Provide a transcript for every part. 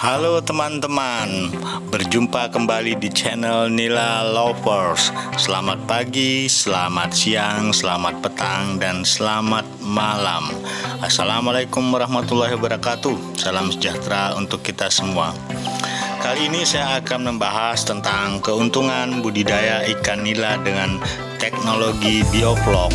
Halo teman-teman, berjumpa kembali di channel Nila Lovers. Selamat pagi, selamat siang, selamat petang, dan selamat malam. Assalamualaikum warahmatullahi wabarakatuh. Salam sejahtera untuk kita semua. Kali ini saya akan membahas tentang keuntungan budidaya ikan nila dengan teknologi bioflok.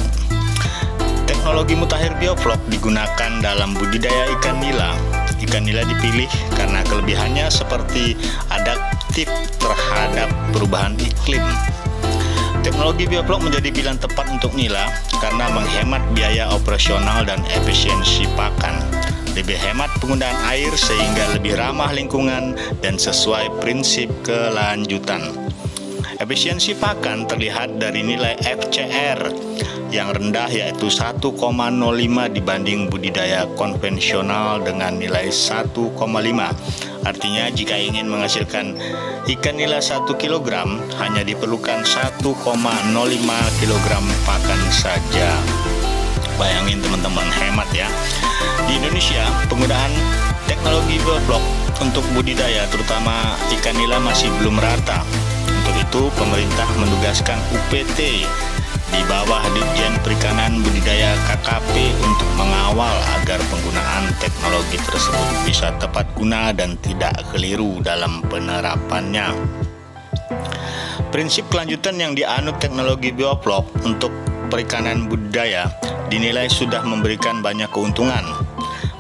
Teknologi mutakhir bioflok digunakan dalam budidaya ikan nila. Ikan nila dipilih karena kelebihannya seperti adaptif terhadap perubahan iklim. Teknologi bioflok menjadi pilihan tepat untuk nila karena menghemat biaya operasional dan efisiensi pakan. Lebih hemat penggunaan air sehingga lebih ramah lingkungan dan sesuai prinsip kelanjutan. Efisiensi pakan terlihat dari nilai FCR yang rendah yaitu 1,05 dibanding budidaya konvensional dengan nilai 1,5. Artinya jika ingin menghasilkan ikan nila 1 kg hanya diperlukan 1,05 kg pakan saja. Bayangin teman-teman, hemat ya. Di Indonesia, penggunaan teknologi bioflok untuk budidaya terutama ikan nila masih belum rata. Untuk itu, pemerintah menugaskan UPT di bawah Ditjen Perikanan Budidaya KKP untuk mengawal agar penggunaan teknologi tersebut bisa tepat guna dan tidak keliru dalam penerapannya. Prinsip kelanjutan yang dianut teknologi bioflok untuk perikanan budidaya dinilai sudah memberikan banyak keuntungan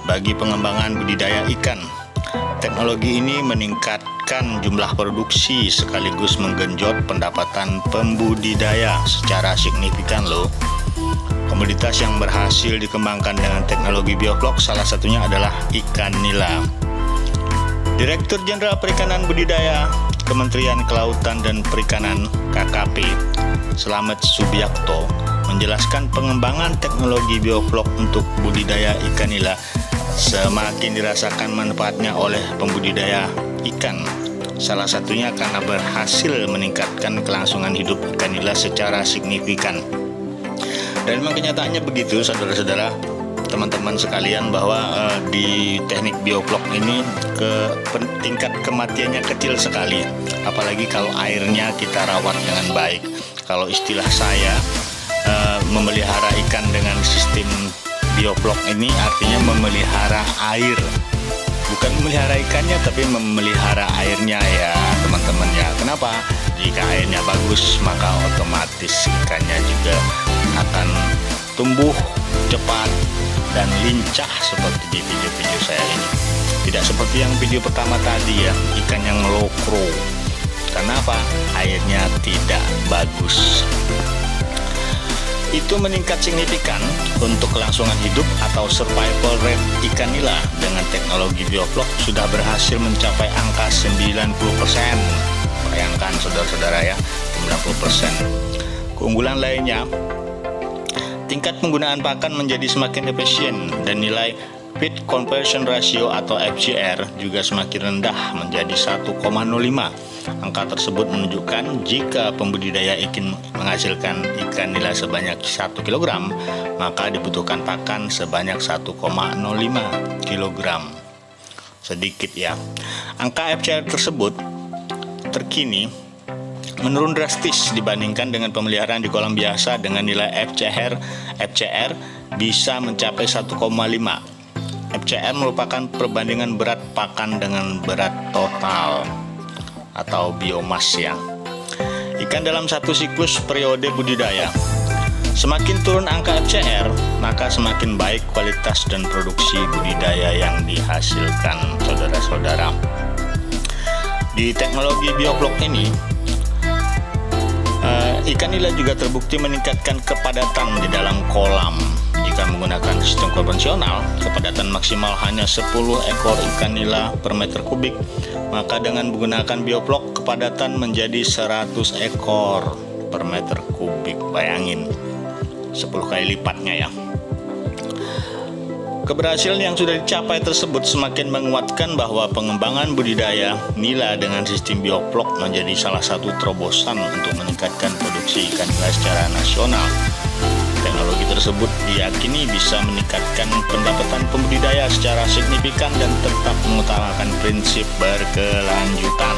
bagi pengembangan budidaya ikan. Teknologi ini meningkatkan jumlah produksi sekaligus menggenjot pendapatan pembudidaya secara signifikan loh. Komoditas yang berhasil dikembangkan dengan teknologi bioflok salah satunya adalah ikan nila. Direktur Jenderal Perikanan Budidaya Kementerian Kelautan dan Perikanan KKP, Slamet Subiakto, menjelaskan pengembangan teknologi bioflok untuk budidaya ikan nila semakin dirasakan manfaatnya oleh pembudidaya ikan. Salah satunya karena berhasil meningkatkan kelangsungan hidup ikan nila secara signifikan. Dan memang kenyataannya begitu, saudara-saudara, teman-teman sekalian, bahwa di teknik bioflok ini tingkat kematiannya kecil sekali. Apalagi kalau airnya kita rawat dengan baik. Kalau istilah saya, memelihara ikan dengan sistem bioflok ini artinya memelihara air, bukan memelihara ikannya tapi memelihara airnya ya teman-teman ya. Kenapa? Jika airnya bagus maka otomatis ikannya juga akan tumbuh cepat dan lincah seperti di video-video saya ini. Tidak seperti yang video pertama tadi ya, ikan yang lokro. Kenapa? Airnya tidak bagus. Itu meningkat signifikan untuk kelangsungan hidup atau survival rate ikan nila dengan teknologi bioflok sudah berhasil mencapai angka 90%. Bayangkan saudara-saudara ya, 90%. Keunggulan lainnya, tingkat penggunaan pakan menjadi semakin efisien dan nilai feed conversion ratio atau FCR juga semakin rendah menjadi 1,05. Angka tersebut menunjukkan jika pembudidaya ingin menghasilkan ikan nila sebanyak 1 kg, maka dibutuhkan pakan sebanyak 1,05 kg. Sedikit ya. Angka FCR tersebut terkini menurun drastis dibandingkan dengan pemeliharaan di kolam biasa dengan nilai FCR bisa mencapai 1,5. FCR merupakan perbandingan berat pakan dengan berat total atau biomas ya. Ikan dalam satu siklus periode budidaya. Semakin turun angka FCR, maka semakin baik kualitas dan produksi budidaya yang dihasilkan, saudara-saudara. Di teknologi bioflok ini, ikan nila juga terbukti meningkatkan kepadatan di dalam kolam. Jika menggunakan sistem konvensional, kepadatan maksimal hanya 10 ekor ikan nila per meter kubik, maka dengan menggunakan bioflok kepadatan menjadi 100 ekor per meter kubik. Bayangin, 10 kali lipatnya ya. Keberhasilan yang sudah dicapai tersebut semakin menguatkan bahwa pengembangan budidaya nila dengan sistem bioflok menjadi salah satu terobosan untuk meningkatkan produksi ikan nila secara nasional. Teknologi tersebut diyakini bisa meningkatkan pendapatan pembudidaya secara signifikan dan tetap mengutamakan prinsip berkelanjutan.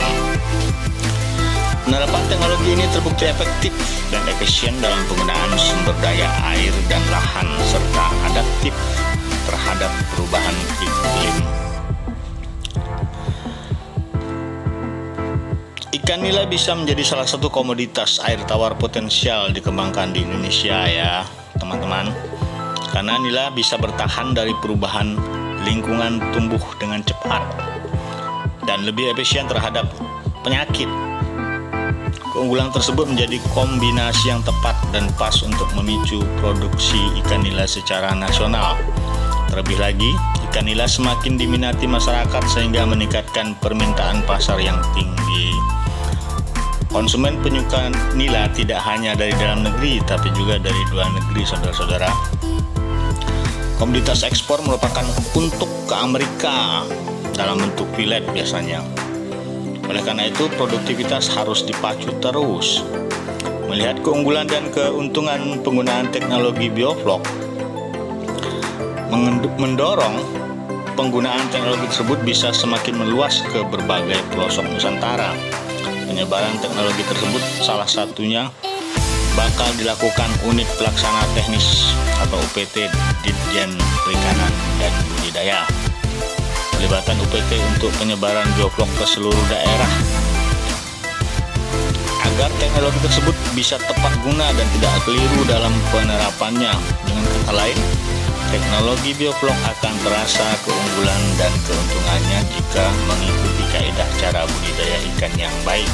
Penerapan teknologi ini terbukti efektif dan efisien dalam penggunaan sumber daya air dan lahan serta adaptif terhadap perubahan iklim. Ikan nila bisa menjadi salah satu komoditas air tawar potensial dikembangkan di Indonesia ya teman-teman, karena nila bisa bertahan dari perubahan lingkungan, tumbuh dengan cepat dan lebih efisien terhadap penyakit. Keunggulan tersebut menjadi kombinasi yang tepat dan pas untuk memicu produksi ikan nila secara nasional. Terlebih lagi, ikan nila semakin diminati masyarakat sehingga meningkatkan permintaan pasar yang tinggi. Konsumen penyuka nila tidak hanya dari dalam negeri, tapi juga dari luar negeri, saudara-saudara. Komoditas ekspor merupakan untuk ke Amerika dalam bentuk filet biasanya. Oleh karena itu, produktivitas harus dipacu terus. Melihat keunggulan dan keuntungan penggunaan teknologi bioflok, mendorong penggunaan teknologi tersebut bisa semakin meluas ke berbagai pelosok Nusantara. Penyebaran teknologi tersebut salah satunya bakal dilakukan Unit Pelaksana Teknis atau UPT Ditjen Perikanan dan Budidaya. Pelibatan UPT untuk penyebaran bioflok ke seluruh daerah agar teknologi tersebut bisa tepat guna dan tidak keliru dalam penerapannya. Dengan kata lain, teknologi bioflok akan terasa keunggulan dan keuntungannya jika mengikuti kaidah cara budidaya ikan yang baik,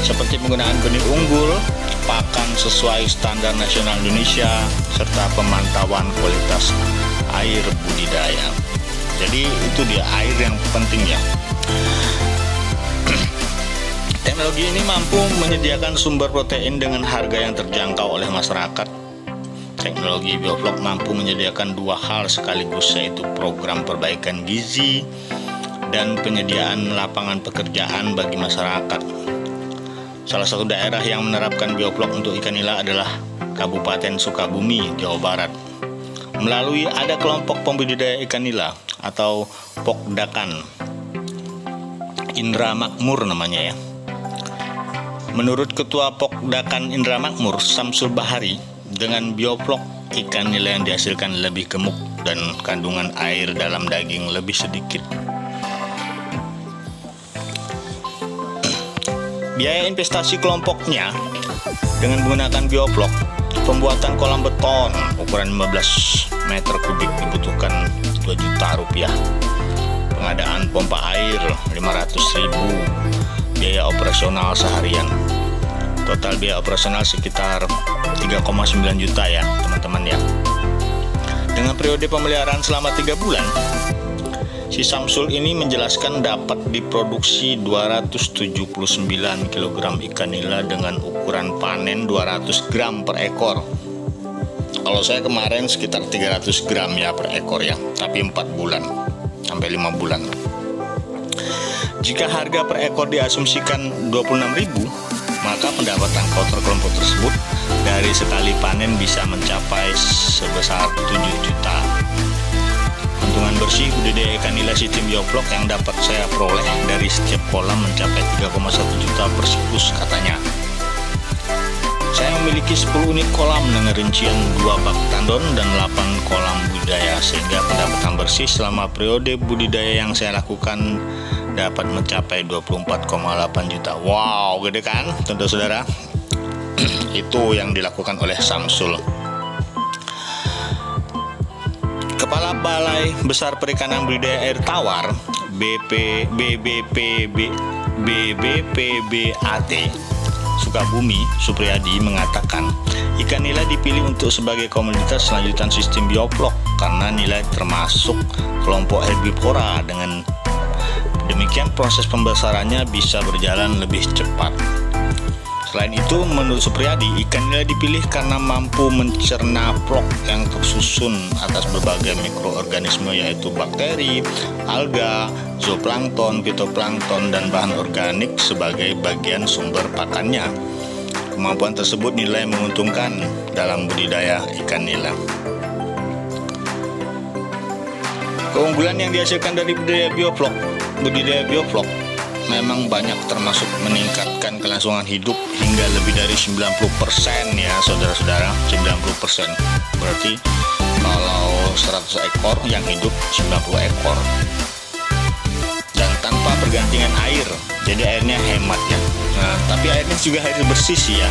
seperti penggunaan benih unggul, pakan sesuai standar nasional Indonesia, serta pemantauan kualitas air budidaya. Jadi itu dia air yang penting ya. Teknologi ini mampu menyediakan sumber protein dengan harga yang terjangkau oleh masyarakat. Teknologi bioflok mampu menyediakan dua hal sekaligus, yaitu program perbaikan gizi dan penyediaan lapangan pekerjaan bagi masyarakat. Salah satu daerah yang menerapkan bioflok untuk ikan nila adalah Kabupaten Sukabumi, Jawa Barat. Melalui ada kelompok pembudidaya ikan nila atau Pokdakan Indra Makmur namanya ya. Menurut Ketua Pokdakan Indra Makmur, Samsul Bahari, dengan bioflok ikan nila yang dihasilkan lebih gemuk dan kandungan air dalam daging lebih sedikit. Biaya investasi kelompoknya dengan menggunakan bioflok, pembuatan kolam beton ukuran 15 meter kubik dibutuhkan 2 juta rupiah. Pengadaan pompa air 500.000, biaya operasional seharian. Total biaya operasional sekitar 3,9 juta ya teman-teman ya. Dengan periode pemeliharaan selama 3 bulan, si Samsul ini menjelaskan dapat diproduksi 279 kg ikan nila dengan ukuran panen 200 gram per ekor. Kalau saya kemarin sekitar 300 gram ya per ekor ya, tapi 4 bulan sampai 5 bulan. Jika harga per ekor diasumsikan 26.000, maka pendapatan counter kelompok tersebut dari sekali panen bisa mencapai sebesar 7 juta. Keuntungan bersih budidaya ikan nila sistem bioflok yang dapat saya peroleh dari setiap kolam mencapai 3,1 juta per siklus katanya. Saya memiliki 10 unit kolam dengan rincian 2 bak tandon dan 8 kolam budidaya, sehingga pendapatan bersih selama periode budidaya yang saya lakukan dapat mencapai 24,8 juta. Wow, gede kan, saudara-saudara? Itu yang dilakukan oleh Samsul. Kepala Balai Besar Perikanan Budidaya Air Tawar BBPBAT Sukabumi, Supriyadi, mengatakan ikan nila dipilih untuk sebagai komoditas lanjutan sistem bioflok karena nila termasuk kelompok herbivora. Dengan demikian proses pembesarannya bisa berjalan lebih cepat. Selain itu, menurut Supriyadi, ikan nila dipilih karena mampu mencerna flok yang tersusun atas berbagai mikroorganisme, yaitu bakteri, alga, zooplankton, fitoplankton, dan bahan organik sebagai bagian sumber pakannya. Kemampuan tersebut nilai menguntungkan dalam budidaya ikan nila. Keunggulan yang dihasilkan dari budidaya bioflok memang banyak, termasuk meningkatkan kelangsungan hidup hingga lebih dari 90% ya saudara-saudara. 90% berarti kalau 100 ekor yang hidup 90 ekor, dan tanpa pergantian air, jadi airnya hemat ya. Nah, tapi airnya juga air bersih sih ya,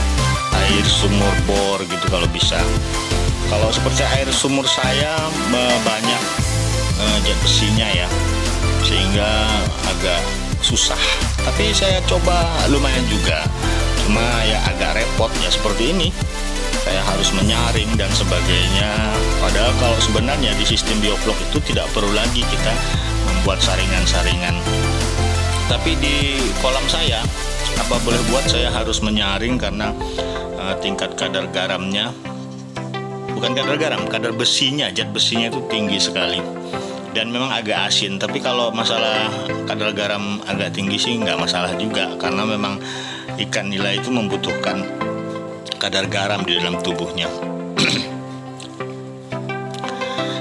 air sumur bor gitu kalau bisa. Kalau seperti air sumur saya banyak zat besinya ya, sehingga agak susah. Tapi saya coba lumayan juga, cuma ya agak repot ya seperti ini. Saya harus menyaring dan sebagainya. Padahal kalau sebenarnya di sistem bioflok itu tidak perlu lagi kita membuat saringan-saringan. Tapi di kolam saya, apa boleh buat, saya harus menyaring karena tingkat kadar garamnya, bukan kadar garam, kadar besinya, zat besinya itu tinggi sekali. Dan memang agak asin, tapi kalau masalah kadar garam agak tinggi sih nggak masalah juga, karena memang ikan nila itu membutuhkan kadar garam di dalam tubuhnya.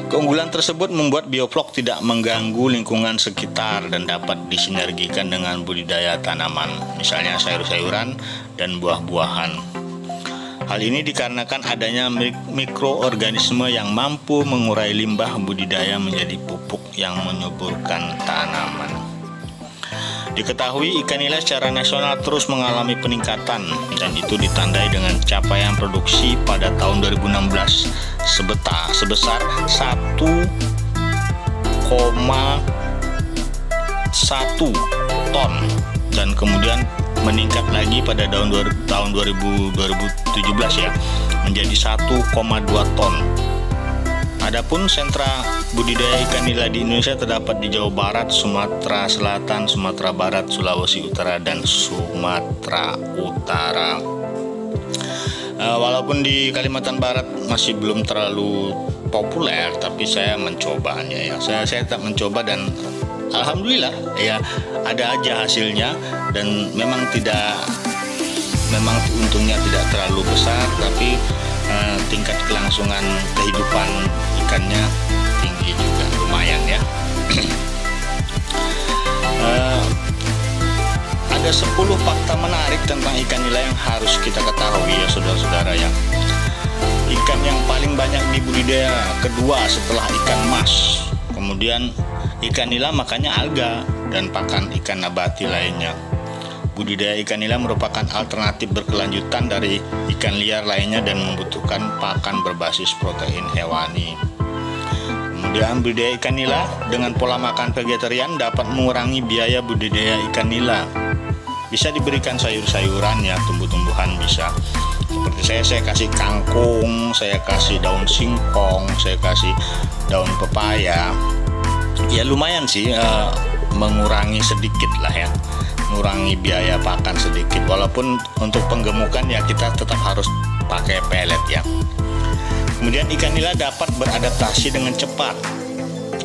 Keunggulan tersebut membuat bioflok tidak mengganggu lingkungan sekitar dan dapat disinergikan dengan budidaya tanaman, misalnya sayur-sayuran dan buah-buahan. Hal ini dikarenakan adanya mikroorganisme yang mampu mengurai limbah budidaya menjadi pupuk yang menyuburkan tanaman. Diketahui ikan nila secara nasional terus mengalami peningkatan, dan itu ditandai dengan capaian produksi pada tahun 2016 sebesar 1,1 ton, dan kemudian meningkat lagi pada tahun 2017 ya, menjadi 1,2 ton. Adapun sentra budidaya ikan nila di Indonesia terdapat di Jawa Barat, Sumatera Selatan, Sumatera Barat, Sulawesi Utara, dan Sumatera Utara. Walaupun di Kalimantan Barat masih belum terlalu populer, tapi saya mencobanya ya. Saya tetap mencoba dan alhamdulillah ya, ada aja hasilnya, dan memang untungnya tidak terlalu besar, tapi tingkat kelangsungan kehidupan ikannya tinggi juga, lumayan ya. Ada 10 fakta menarik tentang ikan nila yang harus kita ketahui ya saudara-saudara ya. Ikan yang paling banyak dibudidaya kedua setelah ikan mas, kemudian ikan nila makannya alga dan pakan ikan nabati lainnya. Budidaya ikan nila merupakan alternatif berkelanjutan dari ikan liar lainnya dan membutuhkan pakan berbasis protein hewani. Kemudian budidaya ikan nila dengan pola makan vegetarian dapat mengurangi biaya budidaya ikan nila. Bisa diberikan sayur-sayuran ya, tumbuh-tumbuhan bisa. Seperti saya kasih kangkung, saya kasih daun singkong, saya kasih daun pepaya. Ya lumayan sih, mengurangi sedikit lah ya, mengurangi biaya pakan sedikit. Walaupun untuk penggemukan ya kita tetap harus pakai pelet ya. Kemudian ikan nila dapat beradaptasi dengan cepat.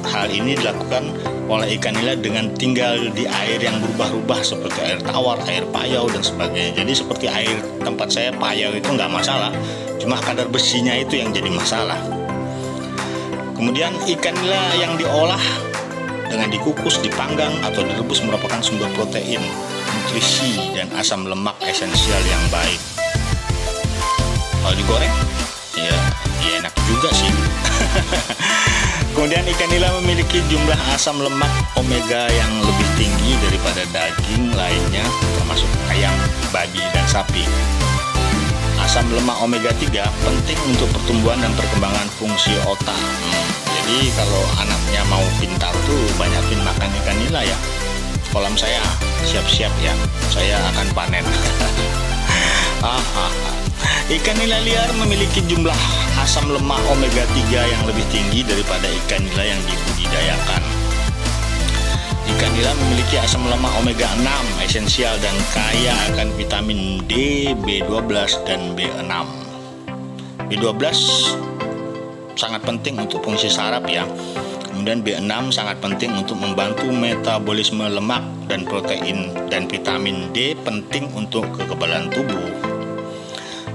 Hal ini dilakukan oleh ikan nila dengan tinggal di air yang berubah-ubah seperti air tawar, air payau dan sebagainya. Jadi seperti air tempat saya payau itu nggak masalah, cuma kadar besinya itu yang jadi masalah. Kemudian ikan nila yang diolah dengan dikukus, dipanggang atau direbus merupakan sumber protein, nutrisi, dan asam lemak esensial yang baik. Kalau digoreng, ya enak juga sih. Kemudian ikan nila memiliki jumlah asam lemak omega yang lebih tinggi daripada daging lainnya, termasuk ayam, babi, dan sapi. Asam lemak omega 3 penting untuk pertumbuhan dan perkembangan fungsi otak. Jadi kalau anaknya mau pintar tuh banyakin makan ikan nila ya. Kolam saya siap-siap ya, saya akan panen. Ikan nila liar memiliki jumlah asam lemak omega 3 yang lebih tinggi daripada ikan nila yang dibudidayakan. Ikan nila memiliki asam lemak omega 6 esensial dan kaya akan vitamin D, B12, dan B6. B12 sangat penting untuk fungsi saraf ya. Kemudian B6 sangat penting untuk membantu metabolisme lemak dan protein, dan vitamin D penting untuk kekebalan tubuh.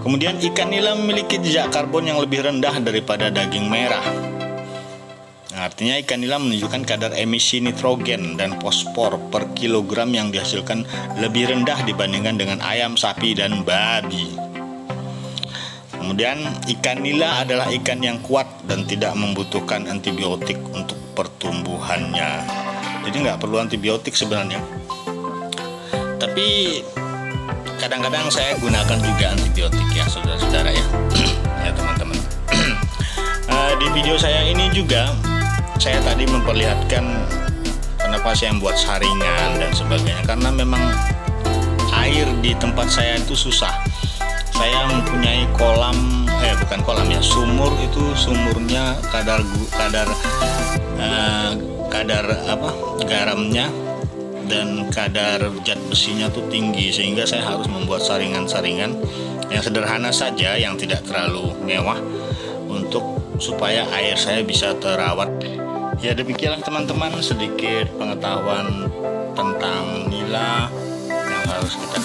Kemudian ikan nila memiliki jejak karbon yang lebih rendah daripada daging merah. Artinya ikan nila menunjukkan kadar emisi nitrogen dan fosfor per kilogram yang dihasilkan lebih rendah dibandingkan dengan ayam, sapi, dan babi. Kemudian ikan nila adalah ikan yang kuat dan tidak membutuhkan antibiotik untuk pertumbuhannya. Jadi nggak perlu antibiotik sebenarnya. Tapi kadang-kadang saya gunakan juga antibiotik ya saudara-saudara ya. Ya teman-teman. Di video saya ini juga saya tadi memperlihatkan kenapa saya membuat saringan dan sebagainya, karena memang air di tempat saya itu susah. Saya mempunyai sumur, itu sumurnya kadar garamnya dan kadar zat besinya tuh tinggi, sehingga saya harus membuat saringan-saringan yang sederhana saja, yang tidak terlalu mewah, untuk supaya air saya bisa terawat. Ya demikianlah teman-teman, sedikit pengetahuan tentang nila yang harus kita